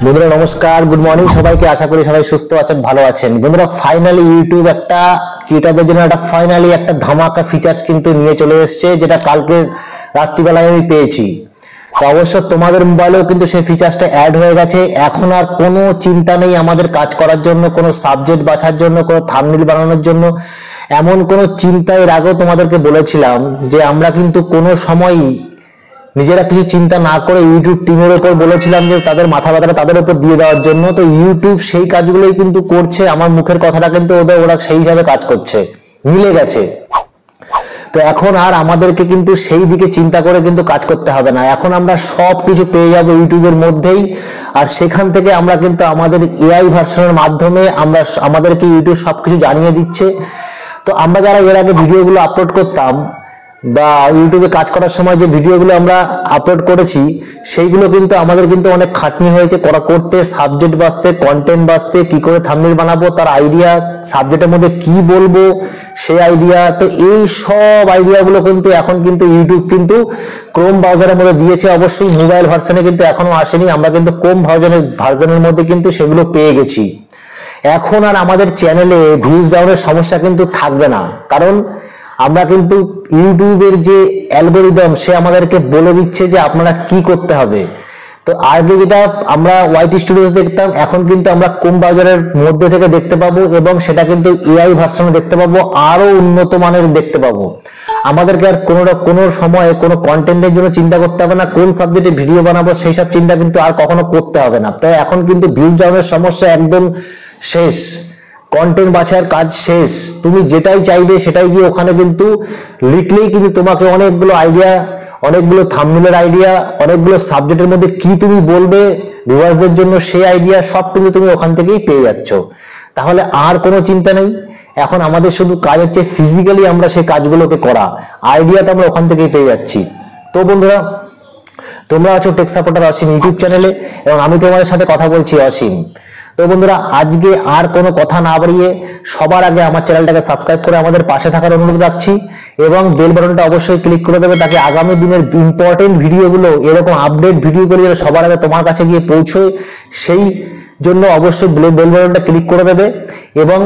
বন্ধুরা নমস্কার, good morning সবাইকে। আশা করি সবাই সুস্থ আছেন, ভালো আছেন। বন্ধুরা ফাইনালি ইউটিউব একটা ক্রিয়েটরদের জন্য একটা ফাইনালি একটা ধামাকা ফিচার্স কিন্তু নিয়ে চলে এসেছে, যেটা কালকে রাত্রিবেলায় আমি পেয়েছি। তো অবশ্য তোমাদের মোবাইলেও কিন্তু সেই ফিচার্সটা অ্যাড হয়ে গেছে। এখন আর কোনো চিন্তা নেই আমাদের কাজ করার জন্য, কোনো সাবজেক্ট বাছার জন্য, কোনো থাম্বনেল বানানোর জন্য। এমন কোনো চিন্তা এর আগেও তোমাদেরকে বলেছিলাম যে আমরা কিন্তু কোনো সময়ই নিজেরা কিছু চিন্তা না করে ইউটিউব টিমের উপর বলেছিলাম যে তাদের মাথা ব্যথাটা তাদের উপর দিয়ে দেওয়ার জন্য। তো ইউটিউব সেই কাজগুলোই কিন্তু করছে। আমার মুখের কথাটা কিন্তু ওরা সেই হিসাবে কাজ করছে, মিলে গেছে। তো এখন আর আমাদেরকে কিন্তু সেই দিকে চিন্তা করে কিন্তু কাজ করতে হবে না। এখন আমরা সব কিছু পেয়ে যাবো ইউটিউবের মধ্যেই। আর সেখান থেকে আমরা কিন্তু আমাদের এআই ভার্সনের মাধ্যমে আমাদেরকে ইউটিউব সবকিছু জানিয়ে দিচ্ছে। তো আমরা যারা এর আগে ভিডিওগুলো আপলোড করতাম বা ইউটিউবে কাজ করার সময় যে ভিডিওগুলো আমরা আপলোড করেছি, সেইগুলো কিন্তু আমাদের কিন্তু অনেক খাটনি হয়েছে করতে, সাবজেক্ট বাছতে, কন্টেন্ট বাছতে, কি করে থাম্বনেল বানাবো, তার আইডিয়া, সাবজেক্টের মধ্যে কি বলবো সেই আইডিয়া। তো এই সব আইডিয়াগুলো কিন্তু এখন কিন্তু ইউটিউব কিন্তু ক্রোম ব্রাউজারের মধ্যে দিয়েছে। অবশ্যই মোবাইল ভার্সনে কিন্তু এখনো আসেনি, আমরা কিন্তু ক্রোম ভার্সনের মধ্যে কিন্তু সেগুলো পেয়ে গেছি। এখন আর আমাদের চ্যানেলে ভিউজ ডাউনের সমস্যা কিন্তু থাকবে না, কারণ আমরা কিন্তু ইউটিউবের যে অ্যালগরিদম সে আমাদেরকে বলে দিচ্ছে যে আপনারা কি করতে হবে। তো আগে যেটা আমরা ওয়াইটি স্টুডিওতে দেখতাম, এখন কিন্তু আমরা ক্রোম ব্রাউজারের মধ্যে থেকে দেখতে পাবো, এবং সেটা কিন্তু এআই ভার্সনে দেখতে পাবো, আরো উন্নত মানের দেখতে পাবো। আমাদেরকে আর কোনো সময় কোনো কন্টেন্টের জন্য চিন্তা করতে হবে না, কোন সাবজেক্টে ভিডিও বানাবো সেই সব চিন্তা কিন্তু আর কখনো করতে হবে না। তো এখন কিন্তু ভিউজ ডাউনের সমস্যা একদম শেষ, কন্টেন্ট বাছার কাজ শেষ। তুমি যেটাই চাইবে সেটাই গিয়ে ওখানে কিন্তু লিখলেই কিন্তু তোমাকে অনেকগুলো আইডিয়া, অনেকগুলো থাম্বনেলের আইডিয়া, অনেকগুলো সাবজেক্টের মধ্যে কি তুমি বলবে ভিউয়ার্সদের জন্য সেই আইডিয়া সব কিন্তু তুমি ওখান থেকেই পেয়ে যাচ্ছ। তাহলে আর কোনো চিন্তা নেই। এখন আমাদের শুধু কাজ হচ্ছে ফিজিক্যালি আমরা সেই কাজগুলোকে করা, আইডিয়া তো আমরা ওখান থেকেই পেয়ে যাচ্ছি। তো বন্ধুরা, তোমরা আছো টেক সাপোর্টার অসীম ইউটিউব চ্যানেলে, এবং আমি তোমাদের সাথে কথা বলছি অসীম। তো বন্ধুরা, আজকে আর কোনো কথা না বাড়িয়ে সবার আগে আমার চ্যানেলটাকে সাবস্ক্রাইব করে আমাদের পাশে থাকার অনুরোধ রাখছি, এবং বেল বাটনটা অবশ্যই ক্লিক করে দেবে, তাকে আগামী দিনের ইম্পর্টেন্ট ভিডিওগুলো, এরকম আপডেট ভিডিওগুলো যেন সবার আগে তোমার কাছে গিয়ে পৌঁছয়, সেই জন্য অবশ্যই বেল বাটনটা ক্লিক করে দেবে। এবং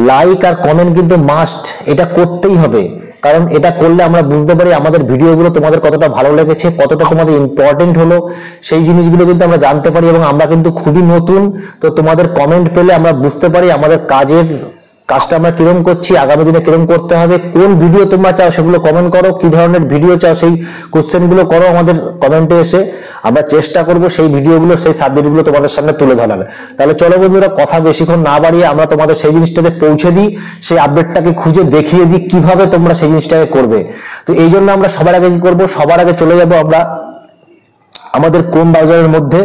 লাইক আর কমেন্ট কিন্তু মাস্ট, এটা করতেই হবে, কারণ এটা করলে আমরা বুঝতে পারি আমাদের ভিডিওগুলো তোমাদের কতটা ভালো লেগেছে, কতটা তোমাদের ইম্পর্টেন্ট হলো, সেই জিনিসগুলো কিন্তু আমরা জানতে পারি। এবং আমরা কিন্তু খুবই নতুন, তো তোমাদের কমেন্ট পেলে আমরা বুঝতে পারি আমাদের কাজটা আমরা কিরকম করছি, আগামী দিনে কিরকম করতে হবে। কোন ভিডিও তোমরা চাও সেগুলো কমেন্ট করো, কি ধরনের ভিডিও চাও সেই কোশ্চেনগুলো করো আমাদের কমেন্টে এসে। আমরা চেষ্টা করব সেই ভিডিওগুলো, সেই সাবজেক্টগুলো তোমাদের সামনে তুলে ধরার। তাহলে চলো বন্ধুরা, কথা বেশিক্ষণ না বাড়িয়ে আমরা তোমাদের সেই জিনিসটাকে পৌঁছে দিই, সেই আপডেটটাকে খুঁজে দেখিয়ে দিই কিভাবে তোমরা সেই জিনিসটাকে করবে। তো এই জন্য আমরা সবার আগে কি করবো, সবার আগে চলে যাব আমরা আমাদের ক্রোম ব্রাউজারের মধ্যে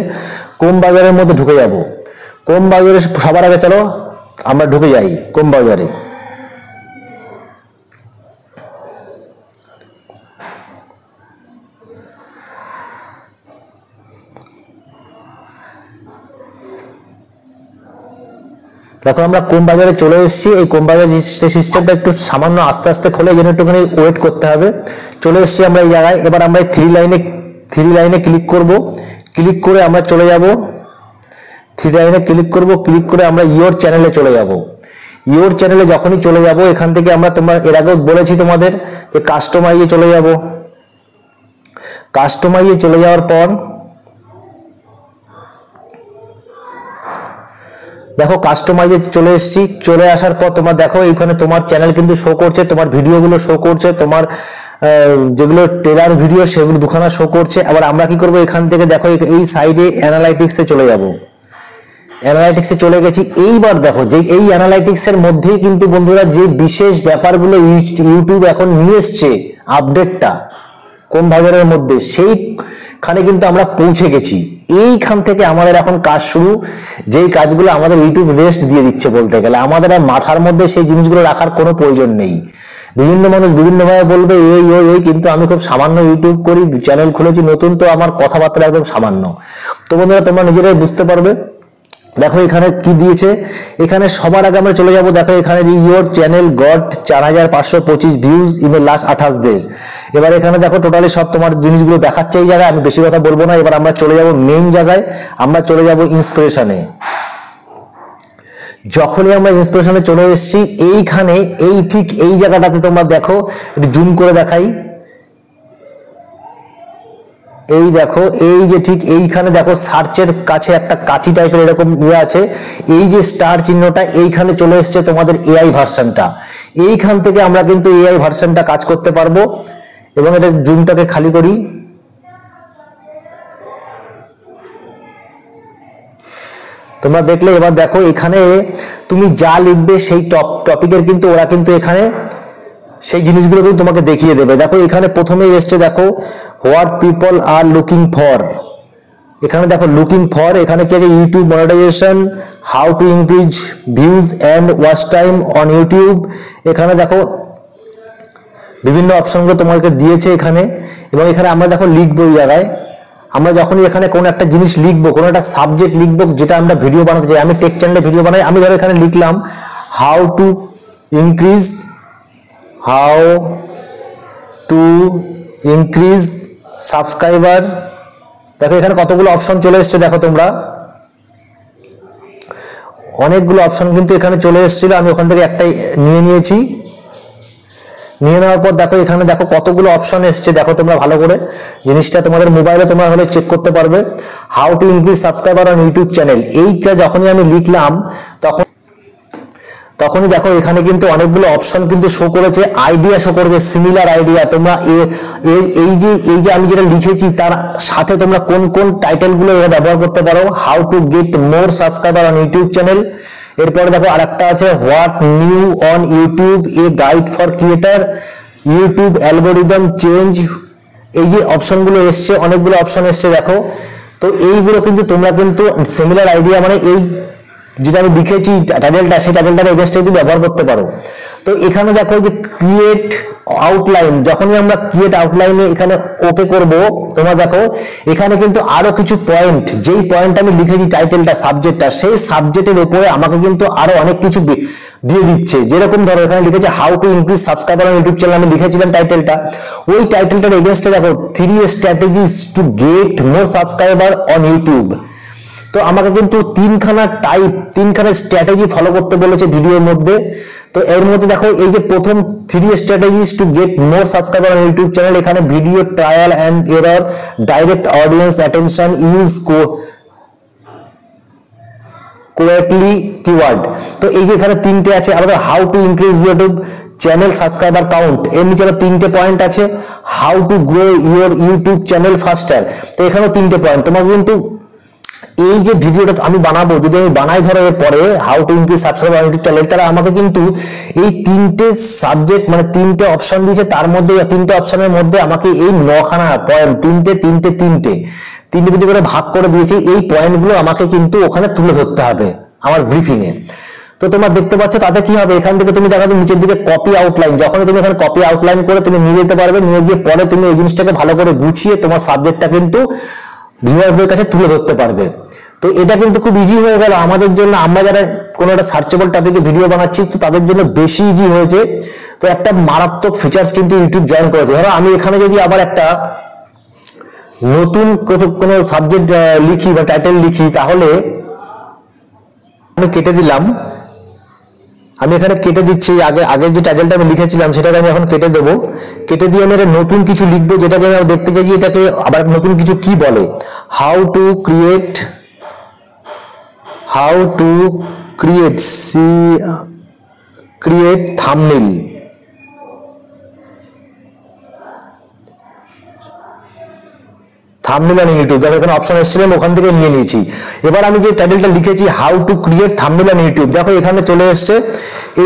ঢুকে যাব। ক্রোম ব্রাউজারে সবার আগে চলো আমরা ঢুকে যাই ক্রোম ব্রাউজারে। দেখো আমরা ক্রোম ব্রাউজারে চলে এসেছি। এই ক্রোম ব্রাউজার সিস্টেমটা একটু সামান্য আস্তে আস্তে খোলে, যেন একটুখানি ওয়েট করতে হবে। চলে এসেছি আমরা এই জায়গায়। এবার আমরা এই থ্রি লাইনে ক্লিক করব। ক্লিক করে আমরা চলে যাব থ্রি লাইনে ক্লিক করব। ক্লিক করে আমরা ইয়োর চ্যানেলে চলে যাব। ইয়োর চ্যানেলে যখনই চলে যাব, এখান থেকে তোমরা এর আগেও বলেছি তোমাদের যে কাস্টমাইজে চলে যাব। কাস্টমাইজে চলে যাওয়ার পর দেখো কাস্টমাইজে চলে এসেছি। চলে আসার পর তোমরা দেখো এইখানে তোমার চ্যানেল কিন্তু শো করছে, তোমার ভিডিওগুলো শো করছে, তোমার যেগুলো ট্রেলার ভিডিও সেগুলো দুখানা শো করছে। আবার আমরা কি করব, এখান থেকে দেখো এই সাইডে অ্যানালাইটিক্সে চলে যাব। অ্যানালাইটিক্সে চলে গেছি। এইবার দেখো যে এই অ্যানালাইটিক্সের মধ্যেই কিন্তু বন্ধুরা যে বিশেষ ব্যাপারগুলো ইউটিউব এখন নিয়ে এসছে আপডেটটা কোন ভাইবারের মধ্যে, সেইখানে কিন্তু আমরা পৌঁছে গেছি। এইখান থেকে আমাদের এখন কাজ শুরু, যেই কাজগুলো আমাদের ইউটিউব রেস্ট দিয়ে দিচ্ছে বলতে গেলে। আমাদের আর মাথার মধ্যে সেই জিনিসগুলো রাখার কোনো প্রয়োজন নেই। বিভিন্ন মানুষ বিভিন্নভাবে বলবে এই কিন্তু আমি খুব সামান্য ইউটিউব করি, চ্যানেল খুলেছি নতুন, তো আমার কথাবার্তা একদম সামান্য। তো বন্ধুরা, তোমরা নিজেরাই বুঝতে পারবে দেখো এখানে কি দিয়েছে, এখানে সবার আগে আমরা চলে যাব। দেখো এখানে your channel goat 4525 views in the last 28 days. এবার এখানে দেখো টোটালি সব তোমার জিনিসগুলো দেখাচ্ছে এই জায়গায়, আমি বেশি কথা বলবো না। এবার আমরা চলে যাব মেইন জায়গায়, আমরা চলে যাব ইন্সপিরেশনে। যখনই আমরা ইন্সপিরেশনে চলে এসেছি, এইখানে এই ঠিক এই জায়গাটাতে তোমরা দেখো, একটু জুম করে দেখাই, এই দেখো এই যে ঠিক এইখানে দেখো সার্চের কাছে একটা কাঁচি টাইপের এরকম ইয়ে আছে, এই যে স্টার চিহ্নটা এইখানে চলে এসছে তোমাদের এআই ভার্সনটা। এইখান থেকে আমরা কিন্তু এআই ভার্সনটা কাজ করতে পারবো। এবং এটা জুমটাকে খালি করি, তোমরা দেখলে। এবার দেখো এখানে তুমি যা লিখবে সেই টপিকের কিন্তু ওরা কিন্তু এখানে সেই জিনিসগুলো কিন্তু তোমাকে দেখিয়ে দেবে। দেখো এখানে প্রথমেই এসছে দেখো what people are looking for. এখানে দেখো লুকিং ফর, এখানে কি আছে YouTube monetisation, how to increase views and watch time on YouTube. এখানে দেখো বিভিন্ন অপশনগুলো তোমাকে দিয়েছে এখানে। এবং এখানে আমরা দেখো লিখবো এই জায়গায়, আমরা যখনই এখানে কোনো একটা জিনিস লিখবো, কোনো একটা সাবজেক্ট লিখবো যেটা আমরা ভিডিও বানাতে চাই, আমি টেক চ্যানেলে ভিডিও বানাই, আমি ধরো এখানে লিখলাম হাউ টু ইনক্রিজ সাবস্ক্রাইবার। দেখো এখানে কতগুলো অপশন চলে এসছে, দেখো তোমরা অনেকগুলো অপশন কিন্তু এখানে চলে এসেছিল, আমি ওখান থেকে একটাই নিয়ে নিয়েছি। নিয়ে নেওয়ার পর দেখো এখানে দেখো কতগুলো অপশন এসছে, দেখো তোমরা ভালো করে জিনিসটা তোমাদের মোবাইলে তোমরা হলে চেক করতে পারবে। How to increase subscriber on YouTube channel, এইটা যখনই আমি লিখলাম তখনই দেখো এখানে কিন্তু অনেকগুলো অপশন কিন্তু শো করেছে, আইডিয়া শো করেছে, সিমিলার আইডিয়া। তোমরা এই যে আমি যেটা লিখেছি তার সাথে তোমরা কোন কোন টাইটেলগুলো ব্যবহার করতে পারো। How to get more subscriber on YouTube channel. এরপরে দেখো আরেকটা আছে what new on YouTube, a guide for creator, YouTube algorithm change. এই যে অপশনগুলো এসছে, অনেকগুলো অপশন এসছে দেখো। তো এইগুলো কিন্তু তোমরা কিন্তু সিমিলার আইডিয়া মানে এই যেটা আমি লিখেছি টাইটেলটা, সেই টাইটেলটার এগেইনস্টে কিন্তু ব্যবহার করতে পারো। তো এখানে দেখো যে ক্রিয়েট আউটলাইন, যখনই আমরা ক্রিয়েট আউটলাইনে এখানে ওকে করব, তোমরা দেখো এখানে কিন্তু আরো কিছু পয়েন্ট, যেই পয়েন্ট আমি লিখেছি টাইটেলটা সাবজেক্টটা, সেই সাবজেক্টের উপরে আমাকে কিন্তু আরো অনেক কিছু দিয়ে দিচ্ছে। যেরকম ধরো এখানে লিখেছে how to increase subscriber on YouTube channel, আমি লিখেছিলাম টাইটেলটা, ওই টাইটেলটার এগেইনস্টে দেখো 3 strategies to get more subscriber on YouTube. তো আমাকে কিন্তু তিনখানা স্ট্র্যাটেজি ফলো করতে বলেছে ভিডিওর মধ্যে। তো এর মধ্যে দেখো এই যে প্রথম 3 strategies to get more subscriber on YouTube channel, এখানে video trial and error, direct audience attention, use quarterly keyword. তো এই যে এখানে 3টে আছে। আবার how to increase YouTube channel subscriber count, এর নিচে 3টে পয়েন্ট আছে। How to grow your YouTube channel faster, তো এখানেও 3টে পয়েন্ট। তোমাকে কিন্তু এই যে ভিডিওটা আমি বানাবো, যদি আমি বানাই ধরো এর পরে how to increase subscriber on YouTube channel, তাহলে আমাকে কিন্তু এই 3টে সাবজেক্ট মানে 3টে অপশন দিয়েছে, তার মধ্যে 3টে অপশনের মধ্যে আমাকে এই 9খানা পয়েন্ট, তিনটে যদি করে ভাগ করে দিয়েছে, এই পয়েন্টগুলো আমাকে কিন্তু ওখানে তুলে ধরতে হবে আমার ব্রিফিং এ। তো তোমরা দেখতে পাচ্ছ তাতে কি হবে, এখান থেকে তুমি দেখো নিচের দিকে কপি আউটলাইন, যখন তুমি এখানে কপি আউটলাইন করে তুমি নিয়ে যেতে পারবে, নিয়ে গিয়ে পরে তুমি এই জিনিসটাকে ভালো করে গুছিয়ে তোমার সাবজেক্টটা কিন্তু ভিউয়ারদের কাছে তুলে ধরতে পারবে। তো এটা কিন্তু খুব ইজি হয়ে গেল আমাদের জন্য, আমরা যারা কোনো একটা সার্চেবল টপিকে ভিডিও বানাচ্ছি তো তাদের জন্য বেশি ইজি হয়েছে। তো একটা মারাত্মক ফিচার্স কিন্তু ইউটিউব জয়েন করেছে। ধরো আমি এখানে যদি আবার একটা নতুন কোনো সাবজেক্ট লিখি বা টাইটেল লিখি, তাহলে আমি কেটে দিলাম, আমি এখানে কেটে দিচ্ছি, আগের যে টাইটেলটা আমি লিখেছিলাম সেটাকে আমি এখন কেটে দেবো। কেটে দিয়ে আমি নতুন কিছু লিখবো, যেটাকে আমি দেখতে চাইছি এটাকে আবার নতুন কিছু কি বলে। How to create thumbnail, thumbnail on YouTube. দেখো এখানে অপশন এসেছিলাম, ওখান থেকে নিয়ে নিয়েছি। এবার আমি যে টাইটেলটা লিখেছি how to create thumbnail on YouTube, দেখো এখানে চলে এসছে।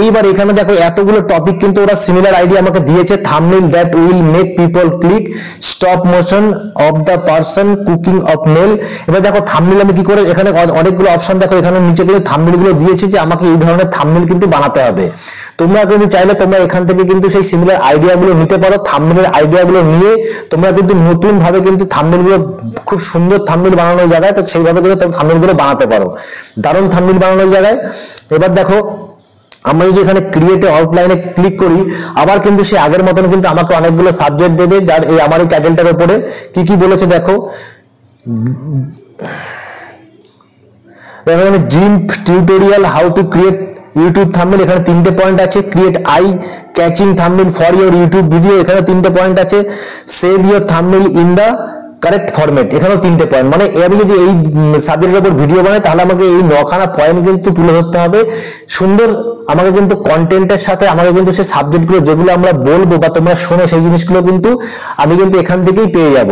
এইবার এখানে দেখো এতগুলো টপিক কিন্তু ওরা সিমিলার আইডিয়া আমাকে দিয়েছে। Thumbnail that will make people click, stop motion of the person, cooking of male. এবার দেখো থাম্বনেল আমি কি করে, এখানে অনেকগুলো অপশন দেখো, এখানে নিচে কিন্তু থাম্বনেল গুলো দিয়েছে যে আমাকে এই ধরনের থাম্বনেল কিন্তু বানাতে হবে। তোমরা কিন্তু চাইলে তোমরা এখান থেকে কিন্তু সেই সিমিলার আইডিয়া গুলো নিতে পারো। থাম্বনেলের আইডিয়া গুলো নিয়ে তোমরা কিন্তু নতুন ভাবে কিন্তু থাম্বনেল থাম্বনেলগুলো খুব সুন্দর থাম্বনেল বানানোর জায়গায়, তো সেইভাবে কিন্তু তুমি থাম্বনেলগুলো বানাতে পারো, দারুণ থাম্বনেল বানানোর জায়গায়। এবার দেখো আমরা যদি এখানে ক্রিয়েট আউটলাইনে ক্লিক করি, আবার কিন্তু সে আগের মতন কিন্তু আমাকে অনেকগুলো সাবজেক্ট দেবে, যার এই আমার এই টাইটেলটার উপরে কি কি বলেছে দেখো। এখানে Jim tutorial how to create YouTube thumbnail, এখানে 3টে পয়েন্ট আছে। Create eye catching thumbnail for your YouTube video, এখানে 3টে পয়েন্ট আছে। Save your thumbnail in the correct format, এখানেও 3টে পয়েন্ট। মানে আমি যদি এই সাবজেক্টের উপর ভিডিও বানাই তাহলে আমাকে এই 9খানা পয়েন্ট কিন্তু তুলে ধরতে হবে সুন্দর। আমাকে কিন্তু কন্টেন্টের সাথে আমাকে কিন্তু সেই সাবজেক্টগুলো যেগুলো আমরা বলবো বা তোমরা শোনো সেই জিনিসগুলো কিন্তু আমি কিন্তু এখান থেকেই পেয়ে যাব।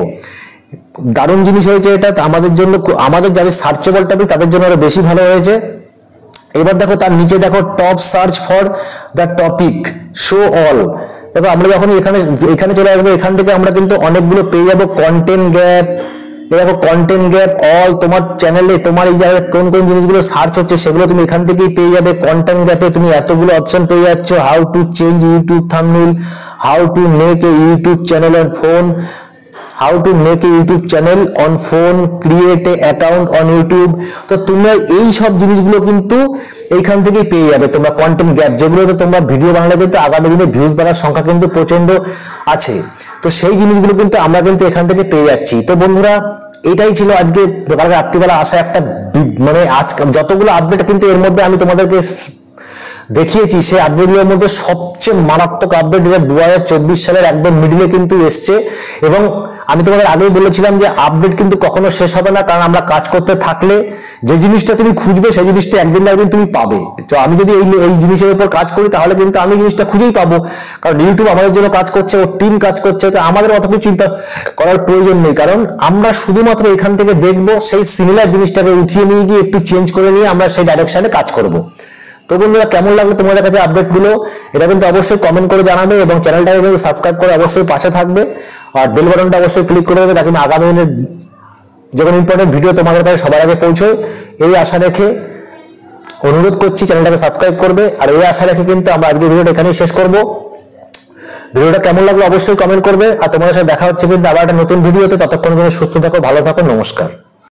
দারুণ জিনিস হয়েছে এটা আমাদের জন্য, আমাদের যাদের সার্চেবল টপিক তাদের জন্য আরো বেশি ভালো হয়েছে। এবার দেখো তার নিচে দেখো top search for the topic show all. দেখো আমরা যখন এখানে চলে আসবো, এখান থেকে আমরা কিন্তু অনেকগুলো পেয়ে যাবো। কন্টেন্ট গ্যাপ, দেখো কন্টেন্ট গ্যাপ অল, তোমার চ্যানেলে তোমার এই জায়গায় কোন কোন জিনিসগুলো সার্চ হচ্ছে সেগুলো তুমি এখান থেকেই পেয়ে যাবে। কন্টেন্ট গ্যাপে তুমি এতগুলো অপশন পেয়ে যাচ্ছ। How to change YouTube thumbnail, how to make a YouTube channel on phone, how to make a YouTube channel on phone, create a account on YouTube. তো তোমরা এই সব জিনিসগুলো কিন্তু এইখান থেকেই পেয়ে যাবে। তোমরা কন্টেন্ট গ্যাপ যেগুলোতে তোমরা ভিডিও বানালে কিন্তু আগামী দিনে ভিউজ বাড়ার সংখ্যা কিন্তু প্রচন্ড আছে, তো সেই জিনিসগুলো কিন্তু আমরা কিন্তু এখান থেকে পেয়ে যাচ্ছি। তো বন্ধুরা এটাই ছিল আজকে কালকে রাত্রিবেলা আসা একটা মানে আজকে যতগুলো আপডেট কিন্তু এর মধ্যে আমি তোমাদেরকে দেখিয়েছি, সেই আপডেটগুলোর মধ্যে সবচেয়ে মারাত্মক আপডেট এটা 2024 সালের একদম মিডিলে কিন্তু এসছে। এবং আমি তোমাদের আগেই বলেছিলাম যে আপডেট কিন্তু কখনো শেষ হবে না, কারণ আমরা কাজ করতে থাকলে যে জিনিসটা তুমি খুঁজবে সেই জিনিসটা একদিন না একদিন তুমি পাবে। তো আমি যদি এই জিনিসের উপর কাজ করি তাহলে কিন্তু আমি জিনিসটা খুঁজেই পাবো, কারণ ইউটিউব আমাদের জন্য কাজ করছে, ওর টিম কাজ করছে। তো আমাদের অত কিছু চিন্তা করার প্রয়োজন নেই, কারণ আমরা শুধুমাত্র এখান থেকে দেখবো, সেই সিমিলার জিনিসটাকে উঠিয়ে নিয়ে গিয়ে একটু চেঞ্জ করে নিয়ে আমরা সেই ডাইরেকশনে কাজ করবো। তো বন্ধুরা কেমন লাগলো তোমাদের কাছে আপডেট গুলো, এটা কিন্তু অবশ্যই কমেন্ট করে জানাবে এবং চ্যানেলটাকে কিন্তু সাবস্ক্রাইব করে অবশ্যই পাশে থাকবে, আর বেল বাটনটা অবশ্যই ক্লিক করে দেবে যাতে আগামী দিনের যে কোনো ইম্পর্টেন্ট ভিডিও তোমাদের কাছে সবার আগে পৌঁছয়। এই আশা রেখে অনুরোধ করছি চ্যানেলটাকে সাবস্ক্রাইব করবে, আর এই আশা রেখে কিন্তু আমরা আজকে ভিডিওটা এখানেই শেষ করব। ভিডিওটা কেমন লাগলো অবশ্যই কমেন্ট করবে, আর তোমাদের সাথে দেখা হচ্ছে কিন্তু আবার একটা নতুন ভিডিওতে। ততক্ষণ সুস্থ থাকো, ভালো থাকো, নমস্কার।